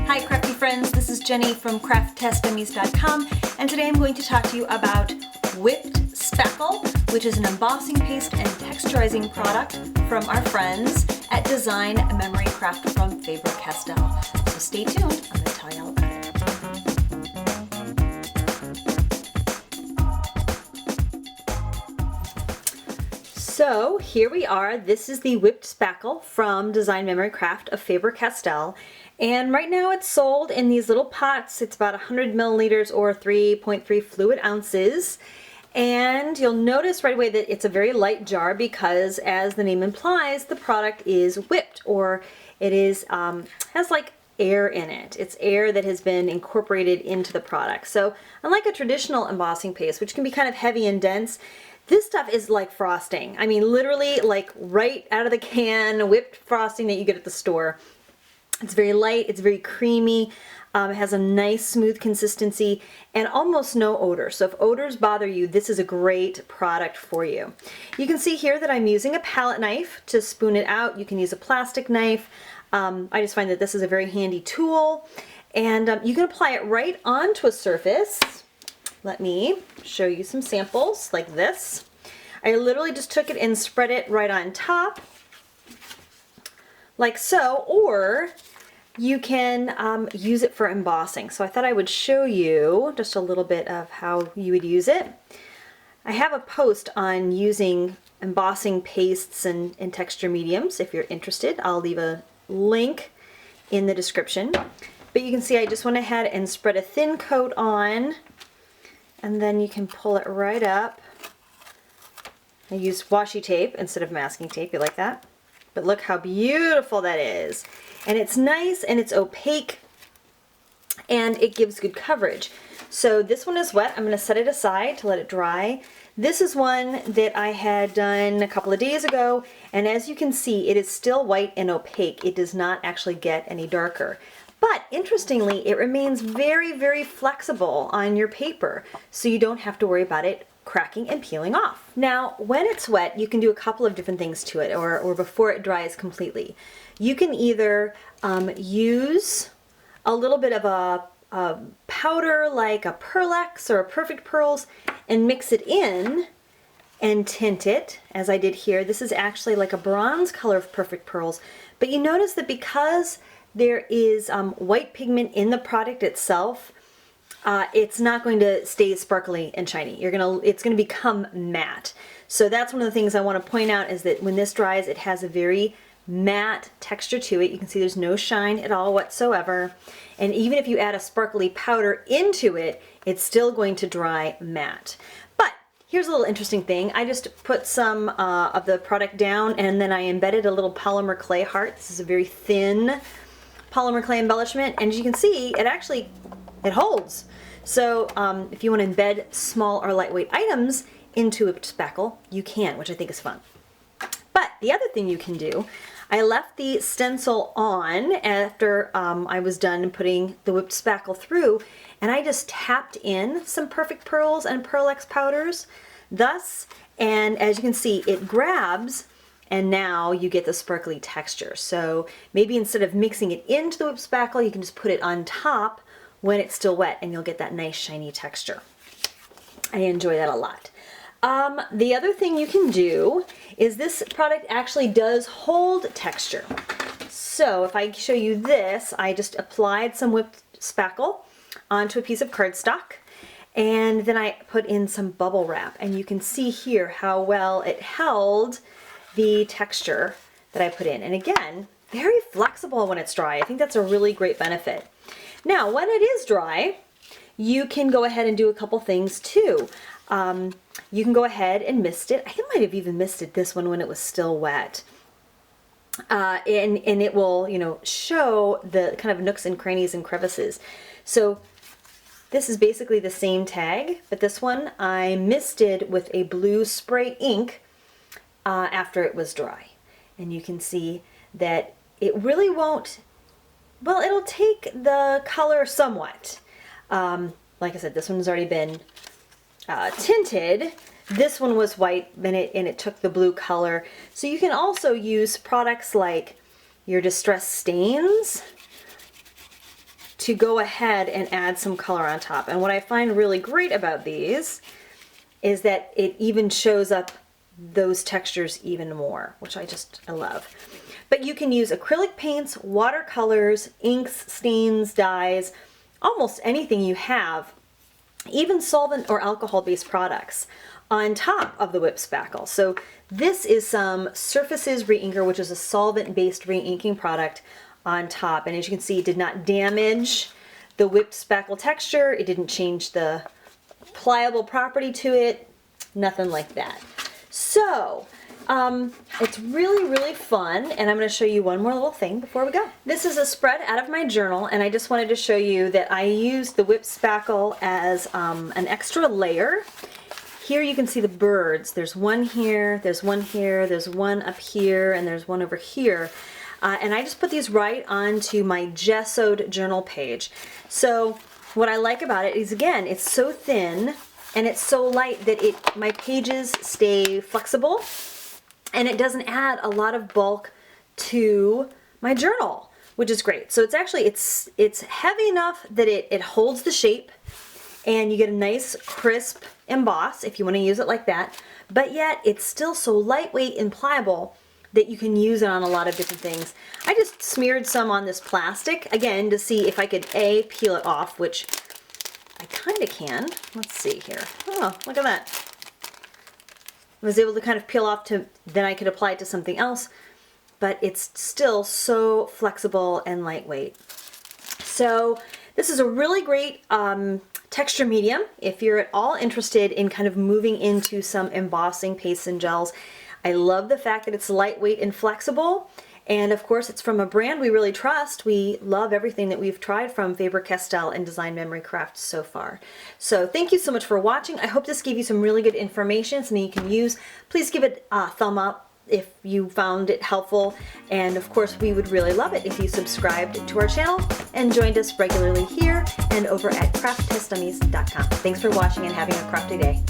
Hi crafty friends, this is Jenny from crafttestdummies.com, and today I'm going to talk to you about whipped spackle, which is an embossing paste and texturizing product from our friends at Design Memory Craft from Faber-Castell. So stay tuned, I'm going to tell you all about it. So here we are. This is the whipped spackle from Design Memory Craft of Faber-Castell, and right now it's sold in these little pots. It's about 100 milliliters or 3.3 fluid ounces, and you'll notice right away that it's a very light jar because, as the name implies, the product is whipped, or it is has like air in it. It's air that has been incorporated into the product. So unlike a traditional embossing paste, which can be kind of heavy and dense, this stuff is like frosting. I mean, literally like right out of the can, whipped frosting that you get at the store. It's very light, it's very creamy, it has a nice smooth consistency and almost no odor. So if odors bother you, this is a great product for you. You can see here that I'm using a palette knife to spoon it out. You can use a plastic knife. I just find that this is a very handy tool, and you can apply it right onto a surface. Let me show you some samples like this. I literally just took it and spread it right on top, like so, or you can use it for embossing. So I thought I would show you just a little bit of how you would use it. I have a post on using embossing pastes and texture mediums. If you're interested, I'll leave a link in the description. But you can see I just went ahead and spread a thin coat on, and then you can pull it right up. I used washi tape instead of masking tape. You like that? But look how beautiful that is. And it's nice and it's opaque and it gives good coverage. So this one is wet. I'm going to set it aside to let it dry. This is one that I had done a couple of days ago, and as you can see, it is still white and opaque. It does not actually get any darker. But interestingly, it remains very, very flexible on your paper, so you don't have to worry about it cracking and peeling off. Now, when it's wet, you can do a couple of different things to it, or before it dries completely. You can either use a little bit of a powder like a Pearl-Ex or a Perfect Pearls and mix it in and tint it, as I did here. This is actually like a bronze color of Perfect Pearls, but you notice that because there is white pigment in the product itself, it's not going to stay sparkly and shiny. It's gonna become matte. So that's one of the things I want to point out, is that when this dries, it has a very matte texture to it. You can see there's no shine at all whatsoever. And even if you add a sparkly powder into it, it's still going to dry matte. But here's a little interesting thing. I just put some of the product down, and then I embedded a little polymer clay heart. This is a very thin polymer clay embellishment, and as you can see, it holds. So if you want to embed small or lightweight items into a spackle, you can, which I think is fun. But the other thing you can do, I left the stencil on after I was done putting the whipped spackle through, and I just tapped in some Perfect Pearls and Pearl-Ex powders, thus, and as you can see, it grabs, and now you get the sparkly texture. So maybe instead of mixing it into the whipped spackle, you can just put it on top when it's still wet, and you'll get that nice shiny texture. I enjoy that a lot. The other thing you can do is this product actually does hold texture. So if I show you this, I just applied some whipped spackle onto a piece of cardstock, and then I put in some bubble wrap, and you can see here how well it held the texture that I put in. And again, very flexible when it's dry. I think that's a really great benefit. Now, when it is dry, you can go ahead and do a couple things too. You can go ahead and mist it. I might have even misted this one when it was still wet. And it will, show the kind of nooks and crannies and crevices. So this is basically the same tag, but this one I misted with a blue spray ink after it was dry. And you can see that it really won't, well, it'll take the color somewhat. Like I said, this one's already been tinted. This one was white, and it took the blue color. So you can also use products like your Distress Stains to go ahead and add some color on top. And what I find really great about these is that it even shows up those textures even more, which I love. But you can use acrylic paints, watercolors, inks, stains, dyes, almost anything you have, even solvent or alcohol-based products on top of the whipped spackle. So this is some Surfaces Reinker, which is a solvent-based reinking product on top. And as you can see, it did not damage the whipped spackle texture. It didn't change the pliable property to it, nothing like that. So it's really, really fun, and I'm going to show you one more little thing before we go. This is a spread out of my journal, and I just wanted to show you that I used the whipped spackle as an extra layer. Here you can see the birds. There's one here, there's one here, there's one up here, and there's one over here. And I just put these right onto my gessoed journal page. So what I like about it is, again, it's so thin and it's so light that my pages stay flexible, and it doesn't add a lot of bulk to my journal, which is great. So it's actually, it's heavy enough that it holds the shape, and you get a nice crisp emboss if you want to use it like that, but yet it's still so lightweight and pliable that you can use it on a lot of different things. I just smeared some on this plastic, again, to see if I could peel it off, which I kind of can. Let's see here. Oh, look at that. I was able to kind of peel off then I could apply it to something else, but it's still so flexible and lightweight. So this is a really great texture medium if you're at all interested in kind of moving into some embossing pastes and gels. I love the fact that it's lightweight and flexible, and of course it's from a brand we really trust. We love everything that we've tried from Faber-Castell and Design Memory Crafts so far. So thank you so much for watching. I hope this gave you some really good information, something you can use. Please give it a thumb up if you found it helpful, and of course we would really love it if you subscribed to our channel and joined us regularly here and over at crafttestdummies.com. Thanks for watching and having a crafty day.